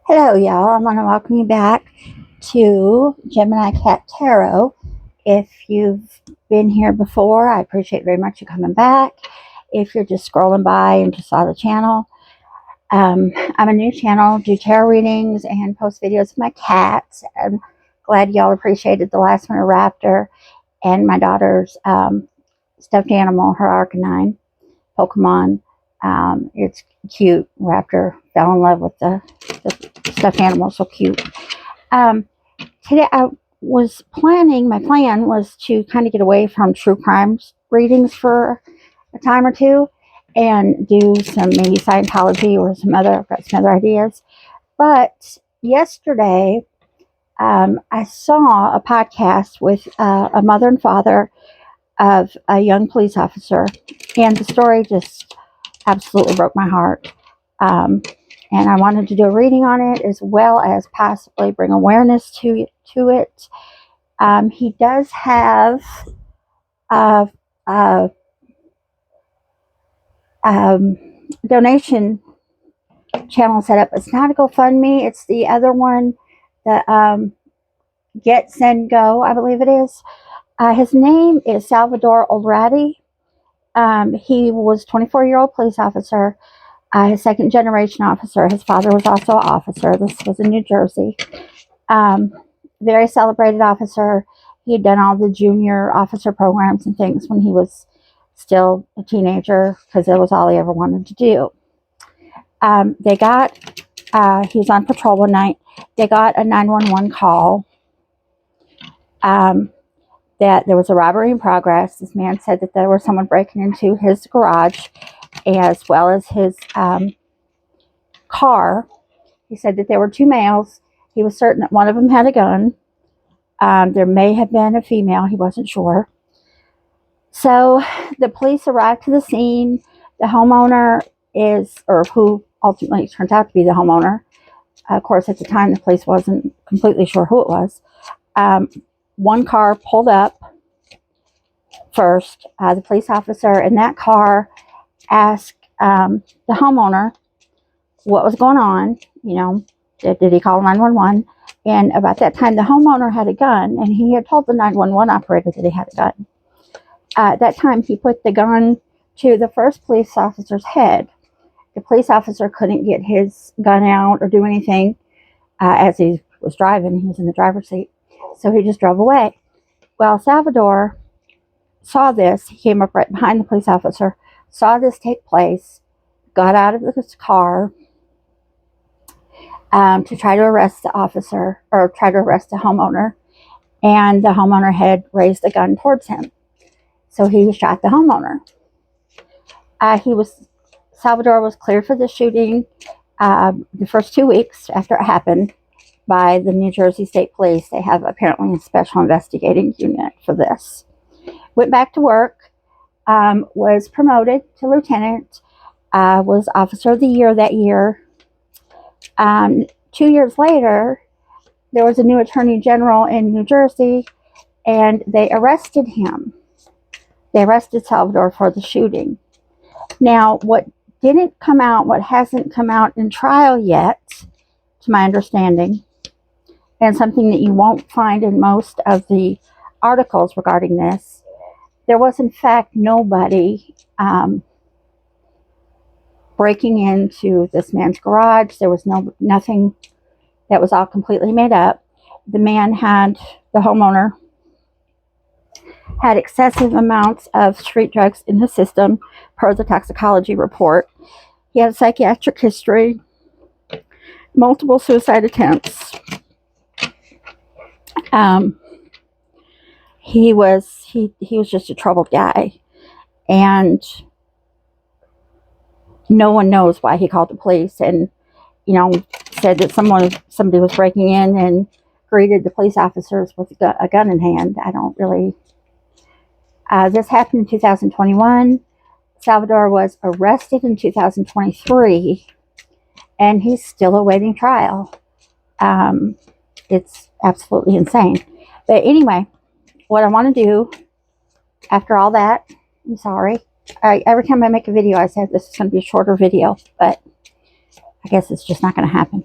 Hello, y'all. I want to welcome you back to Gemini Cat Tarot. If you've been here before, I appreciate very much you coming back. If you're just scrolling by and just saw the channel, I'm a new channel, do tarot readings and post videos of my cats. I'm glad y'all appreciated the last one, a raptor, and my daughter's stuffed animal, her Arcanine Pokemon. It's cute. Raptor fell in love with the stuffed animal, so cute. Today I was planning, my plan was to kind of get away from true crime readings for a time or two and do some maybe Scientology or I've got some other ideas. But yesterday, I saw a podcast with a mother and father of a young police officer, and the story just absolutely broke my heart. And I wanted to do a reading on it as well as possibly bring awareness to it. He does have a, a donation channel set up. It's not a GoFundMe. It's the other one, the Get, Send, Go, I believe it is. His name is Salvadore Oldrati. He was a 24-year-old police officer. His second generation officer. His father was also an officer. This was in New Jersey. Very celebrated officer. He had done all the junior officer programs and things when he was still a teenager because it was all he ever wanted to do. He was on patrol one night. They got a 911 call that there was a robbery in progress. This man said that there was someone breaking into his garage as well as his car. He said that there were two males. He was certain that one of them had a gun. There may have been a female. He wasn't sure. So the police arrived to the scene. The homeowner who ultimately turns out to be the homeowner. Of course, at the time, the police wasn't completely sure who it was. One car pulled up first. The police officer in that car asked the homeowner what was going on. Did he call 911? And about that time, the homeowner had a gun, and he had told the 911 operator that he had a gun. At that time, he put the gun to the first police officer's head. The police officer couldn't get his gun out or do anything as he was driving. He was in the driver's seat, so he just drove away. Well, Salvador saw this. He came up right behind the police officer, saw this take place, got out of his car to try to arrest the officer or try to arrest the homeowner, and the homeowner had raised a gun towards him. So he shot the homeowner. Salvador was cleared for the shooting the first 2 weeks after it happened by the New Jersey State Police. They have apparently a special investigating unit for this. Went back to work, was promoted to lieutenant, was officer of the year that year. 2 years later, there was a new attorney general in New Jersey, and they arrested him. They arrested Salvador for the shooting. Now, what hasn't come out in trial yet, to my understanding, and something that you won't find in most of the articles regarding this, there was in fact nobody breaking into this man's garage. There was nothing. That was all completely made up. The homeowner had excessive amounts of street drugs in his system per the toxicology report. He had a psychiatric history, multiple suicide attempts. He was just a troubled guy, and no one knows why he called the police and said that somebody was breaking in and greeted the police officers with a gun in hand. I don't really. This happened in 2021. Salvador was arrested in 2023, and he's still awaiting trial. It's absolutely insane. But anyway, what I want to do after all that, I'm sorry. Every time I make a video, I said this is going to be a shorter video, but I guess it's just not going to happen.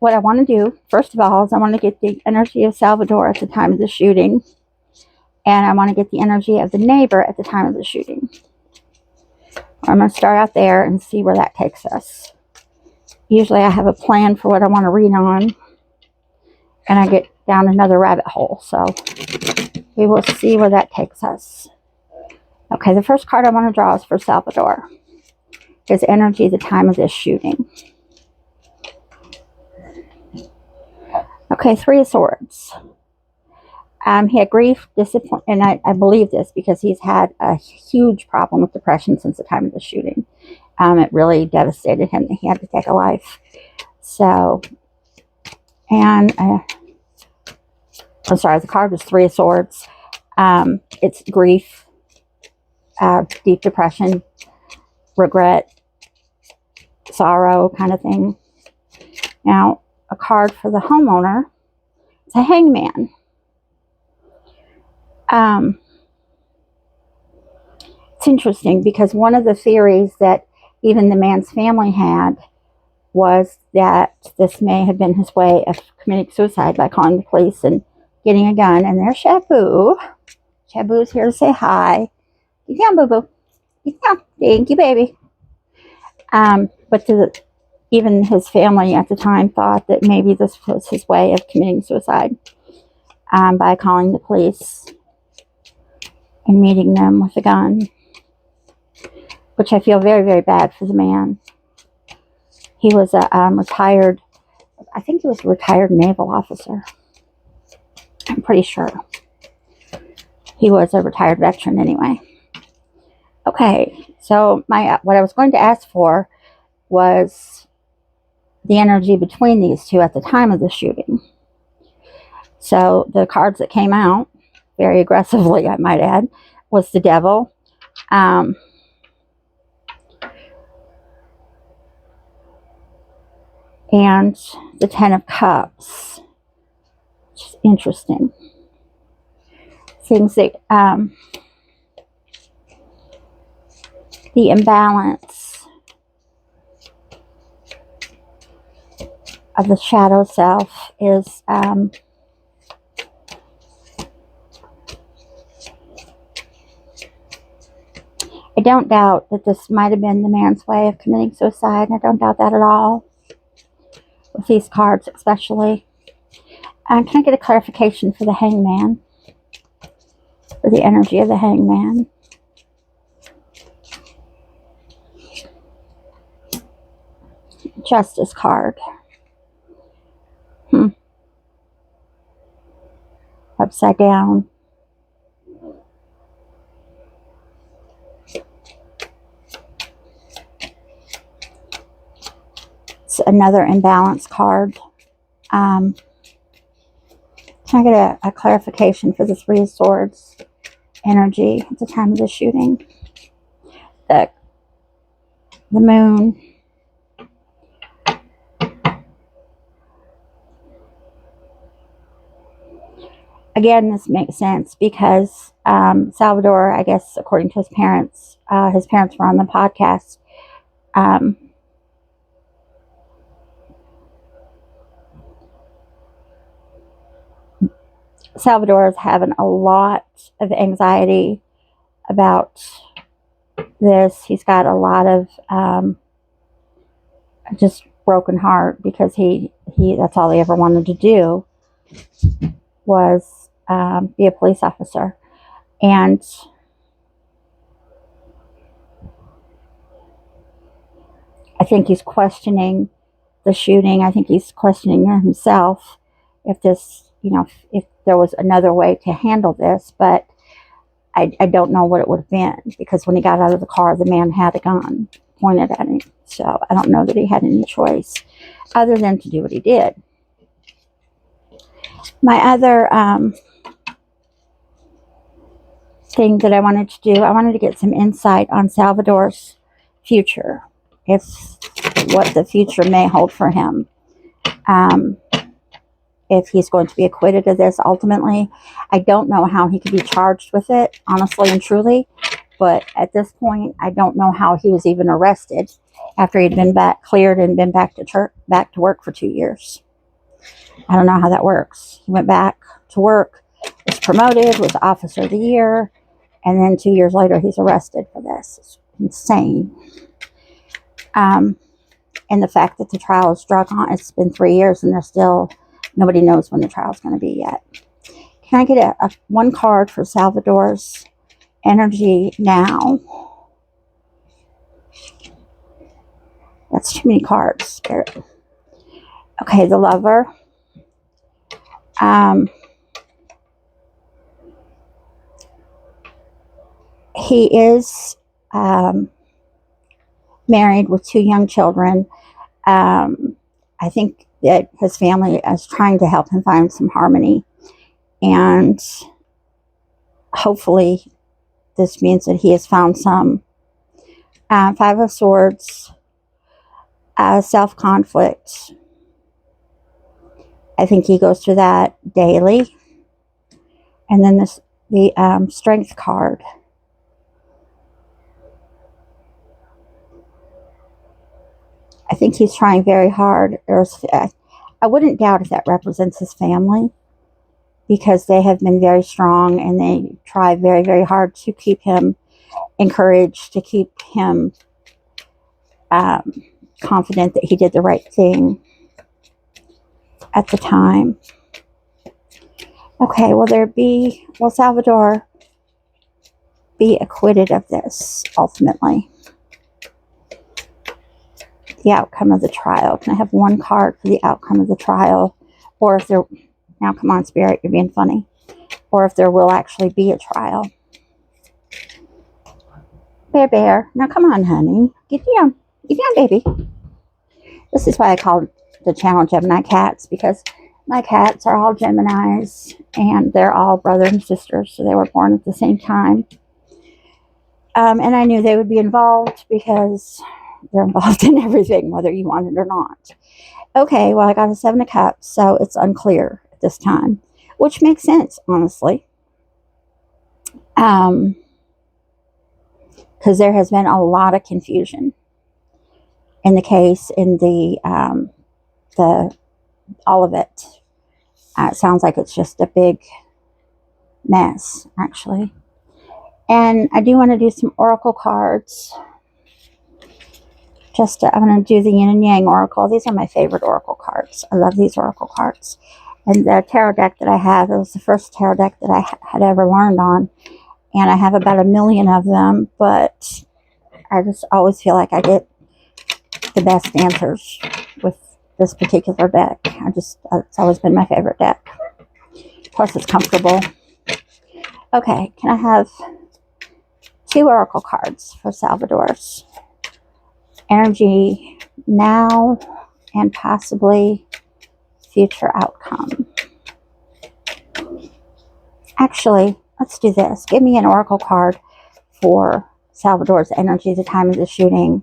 What I want to do, first of all, is I want to get the energy of Salvadore at the time of the shooting. And I want to get the energy of the neighbor at the time of the shooting. I'm going to start out there and see where that takes us. Usually I have a plan for what I want to read on. And I get down another rabbit hole. So we will see where that takes us. Okay, the first card I want to draw is for Salvadore. His energy at the time of this shooting. Okay, Three of Swords. He had grief, disappointment, and I believe this because he's had a huge problem with depression since the time of the shooting. It really devastated him that he had to take a life. So, and I'm sorry, the card was Three of Swords. It's grief, deep depression, regret, sorrow kind of thing. Now, a card for the homeowner is a hangman. It's interesting because one of the theories that even the man's family had was that this may have been his way of committing suicide by calling the police and getting a gun. And there's Shabu. Shabu's here to say hi. Get down, boo-boo. Get down. Thank you, baby. But even his family at the time thought that maybe this was his way of committing suicide by calling the police and meeting them with a gun, which I feel very, very bad for the man. He was a retired, I think he was a retired naval officer. I'm pretty sure. He was a retired veteran anyway. Okay, so what I was going to ask for was the energy between these two at the time of the shooting. So the cards that came out, very aggressively, I might add, was the Devil. And the Ten of Cups, which is interesting. Things that, the imbalance of the shadow self is, I don't doubt that this might have been the man's way of committing suicide. I don't doubt that at all. With these cards especially. Can I get a clarification for the Hangman? For the energy of the Hangman. Justice card. Upside down. It's another imbalance card. Can I get a clarification for the Three of Swords energy at the time of the shooting? The Moon. Again, this makes sense because Salvadore, I guess, according to his parents were on the podcast. Salvadore is having a lot of anxiety about this. He's got a lot of just broken heart because he that's all he ever wanted to do was be a police officer. And I think he's questioning the shooting. I think he's questioning himself if this, if there was another way to handle this, but I don't know what it would have been, because when he got out of the car, the man had a gun pointed at him. So I don't know that he had any choice other than to do what he did. My other thing that I wanted to do, I wanted to get some insight on Salvadore's future. It's what the future may hold for him. If he's going to be acquitted of this ultimately. I don't know how he could be charged with it, honestly and truly. But at this point, I don't know how he was even arrested. after he'd been cleared and been back to church, back to work for 2 years. I don't know how that works. He went back to work, was promoted, was Officer of the Year, and then 2 years later he's arrested for this. It's insane. And the fact that the trial is drug on, it's been 3 years and nobody knows when the trial is going to be yet. Can I get one card for Salvadore's energy now? That's too many cards, Spirit. Okay, the Lover. He is married with 2 young children. I think that his family is trying to help him find some harmony. And hopefully this means that he has found some. 5 of Swords. Self-conflict. I think he goes through that daily. And then the Strength card. I think he's trying very hard. I wouldn't doubt if that represents his family, because they have been very strong and they try very, very hard to keep him encouraged, to keep him confident that he did the right thing at the time. Okay, will Salvadore be acquitted of this ultimately? The outcome of the trial. Can I have one card for the outcome of the trial? Or if there, now come on, Spirit, you're being funny. Or if there will actually be a trial. Bear. Now come on, honey. Get down. Get down, baby. This is why I call the channel Gemini Cats, because my cats are all Geminis and they're all brother and sister, so they were born at the same time. And I knew they would be involved because they're involved in everything, whether you want it or not. Okay, well, I got a 7 of Cups, so it's unclear at this time, which makes sense, honestly. Because there has been a lot of confusion in the case, in the all of it. It sounds like it's just a big mess, actually. And I do want to do some oracle cards. I'm going to do the Yin and Yang Oracle. These are my favorite Oracle cards. I love these Oracle cards. And the tarot deck that I have, it was the first tarot deck that I had ever learned on. And I have about 1 million of them, but I just always feel like I get the best answers with this particular deck. It's always been my favorite deck. Plus it's comfortable. Okay, can I have 2 Oracle cards for Salvadore's energy now and possibly future outcome? Actually, let's do this. Give me an Oracle card for Salvadore's energy at the time of the shooting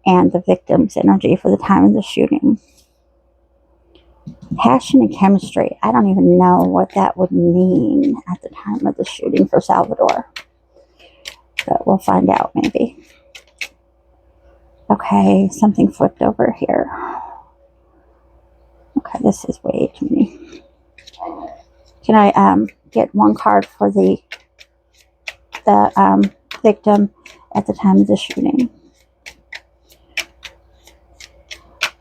and the victim's energy for the time of the shooting. Passion and chemistry. I don't even know what that would mean at the time of the shooting for Salvadore. But we'll find out maybe. Okay, something flipped over here. Okay, this is way too many. Can I get one card for the victim at the time of the shooting?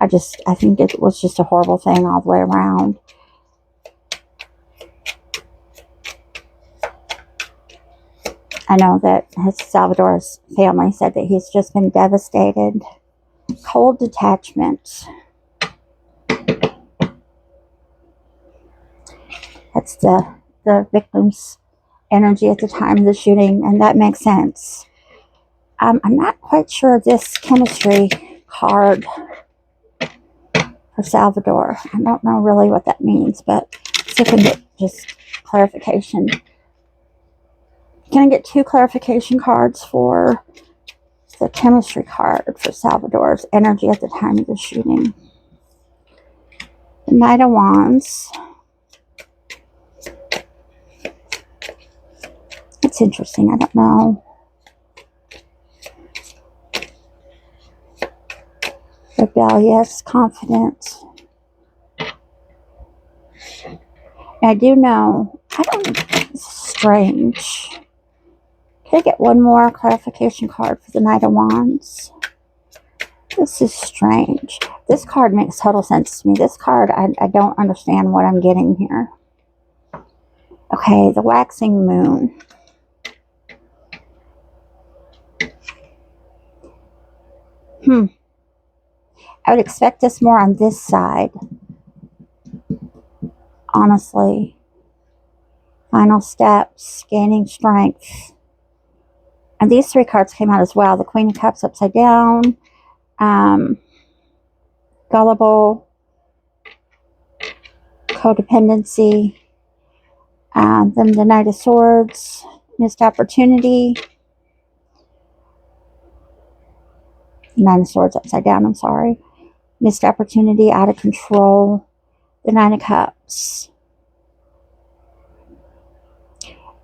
I think it was just a horrible thing all the way around. I know that Salvadore's family said that he's just been devastated. Cold detachment. That's the victim's energy at the time of the shooting, and that makes sense. I'm not quite sure of this chemistry card for Salvadore. I don't know really what that means, but see if I can get just clarification. Can I get 2 clarification cards for the chemistry card for Salvadore's energy at the time of the shooting? The Knight of Wands. It's interesting. I don't know. rebellious, confident. And I do know, I don't, it's strange. Can I get one more clarification card for the Knight of Wands? This is strange. This card makes total sense to me. This card, I don't understand what I'm getting here. Okay, the waxing moon. I would expect this more on this side. Honestly. Final steps, gaining strength. And these three cards came out as well. The Queen of Cups upside down. Gullible. Codependency. Then the Knight of Swords. Missed opportunity. Nine of Swords upside down, I'm sorry. Missed opportunity, out of control. The Nine of Cups.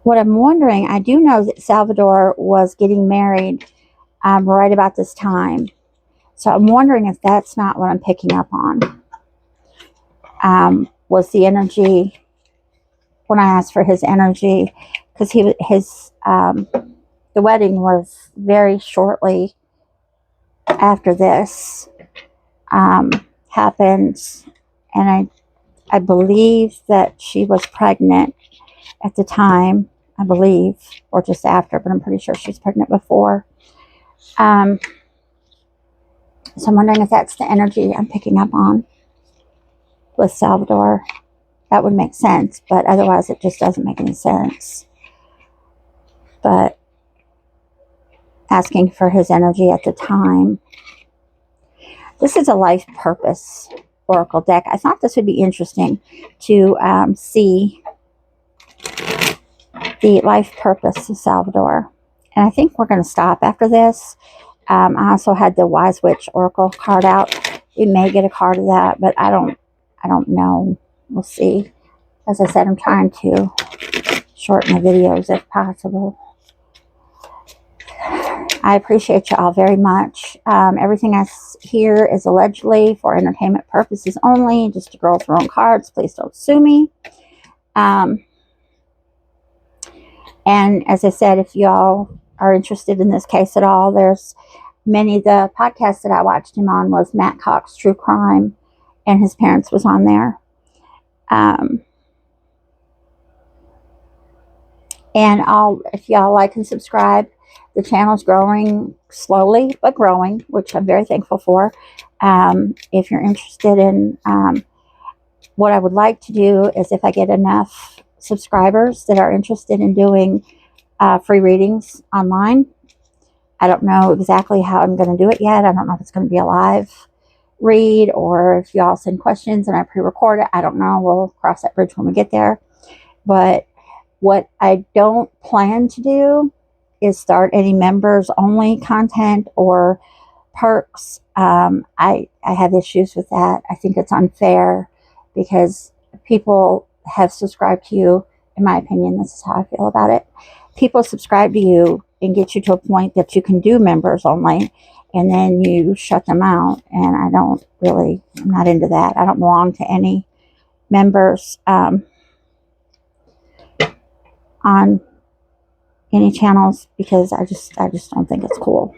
What I'm wondering, I do know that Salvadore was getting married right about this time. So I'm wondering if that's not what I'm picking up on. Was the energy, when I asked for his energy, because the wedding was very shortly after this happened, and I believe that she was pregnant at the time, I believe, or just after, but I'm pretty sure she was pregnant before. So I'm wondering if that's the energy I'm picking up on with Salvadore. That would make sense, but otherwise it just doesn't make any sense. But asking for his energy at the time. This is a life purpose oracle deck. I thought this would be interesting to see the life purpose of Salvadore. And I think we're going to stop after this. I also had the Wise Witch Oracle card out. We may get a card of that, but I don't know. We'll see. As I said, I'm trying to shorten the videos if possible. I appreciate you all very much. Everything I hear is allegedly for entertainment purposes only, just to girl throwing cards. Please don't sue me. And as I said, if y'all are interested in this case at all, there's the podcasts that I watched him on was Matt Cox True Crime, and his parents was on there. And if y'all like and subscribe, the channel's growing slowly, but growing, which I'm very thankful for. If you're interested in what I would like to do is, if I get enough subscribers that are interested in doing free readings online. I don't know exactly how I'm going to do it yet. I don't know if it's going to be a live read or if y'all send questions and I pre-record it. I don't know. We'll cross that bridge when we get there. But what I don't plan to do is start any members only content or perks. I have issues with that. I think it's unfair because people have subscribed to you. In my opinion, this is how I feel about it. People subscribe to you and get you to a point that you can do members only, and then you shut them out. And I'm not into that. I don't belong to any members on any channels because I just don't think it's cool.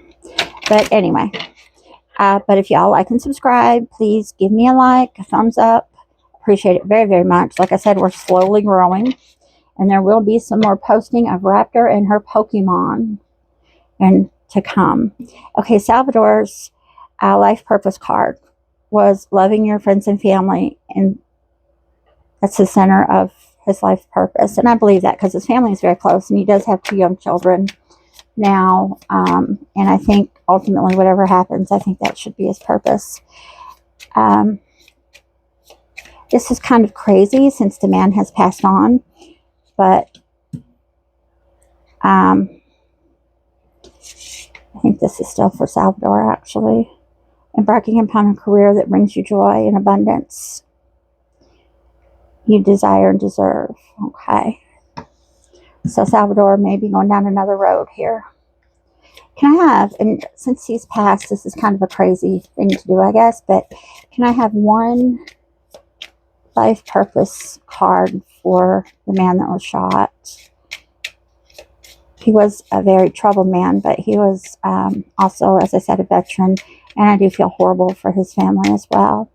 But anyway, but if y'all like and subscribe, please give me a like, a thumbs up. Appreciate it very, very much. Like I said, we're slowly growing. And there will be some more posting of Raptor and her Pokemon and to come. Okay, Salvadore's life purpose card was loving your friends and family. And that's the center of his life purpose. And I believe that because his family is very close. And he does have 2 young children now. And I think ultimately whatever happens, I think that should be his purpose. This is kind of crazy since the man has passed on. But I think this is still for Salvadore, actually. Embarking upon a career that brings you joy and abundance you desire and deserve. Okay. So Salvadore may be going down another road here. Can I have, and since he's passed, this is kind of a crazy thing to do, I guess, but can I have one life purpose card for the man that was shot? He was a very troubled man, but he was also, as I said, a veteran, and I do feel horrible for his family as well.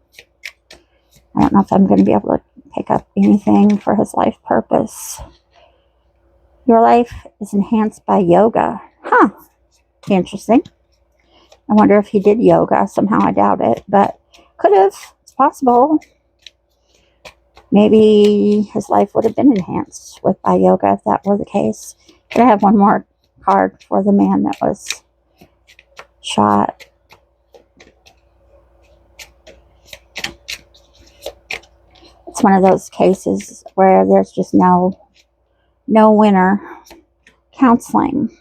I don't know if I'm going to be able to pick up anything for his life purpose. Your life is enhanced by yoga. Huh. Interesting. I wonder if he did yoga. Somehow I doubt it, but could have. It's possible. Maybe his life would have been enhanced by yoga if that were the case. Could I have one more card for the man that was shot? It's one of those cases where there's just no winner. Counseling.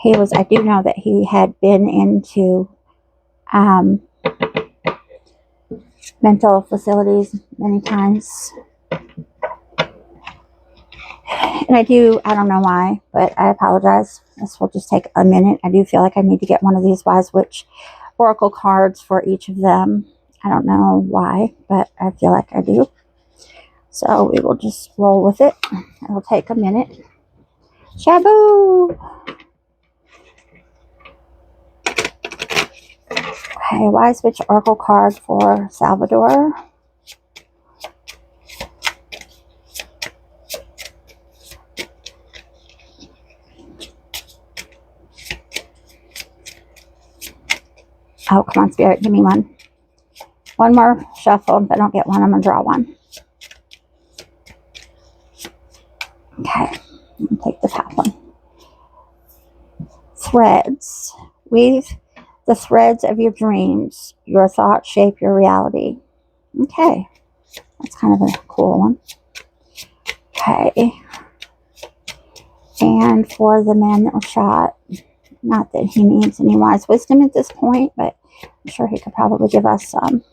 I do know that he had been into mental facilities many times. And I don't know why, but I apologize. This will just take a minute. I do feel like I need to get one of these Wise Witch Oracle cards for each of them. I don't know why, but I feel like I do. So we will just roll with it. It'll take a minute. Shabu! Okay, Wise Witch Oracle card for Salvadore. Oh, come on, Spirit, give me one. One more shuffle. If I don't get one, I'm going to draw one. Okay, I'm going to take the top one. Threads. Weave the threads of your dreams. Your thoughts shape your reality. Okay, that's kind of a cool one. Okay. And for the man that was shot, not that he needs any wise wisdom at this point, but I'm sure he could probably give us some.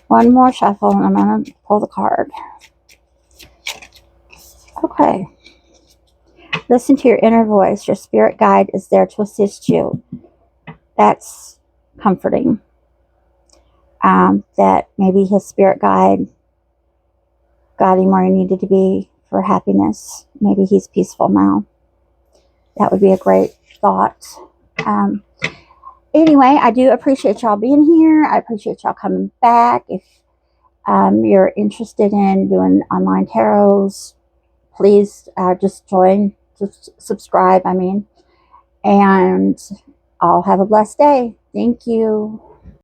One more shuffle, and I'm going to pull the card. Okay. Listen to your inner voice. Your spirit guide is there to assist you. That's comforting. That maybe his spirit guide got him where he needed to be for happiness. Maybe he's peaceful now. That would be a great thought. Anyway, I do appreciate y'all being here. I appreciate y'all coming back. If you're interested in doing online tarots, please just join, just subscribe, and I'll have a blessed day. Thank you.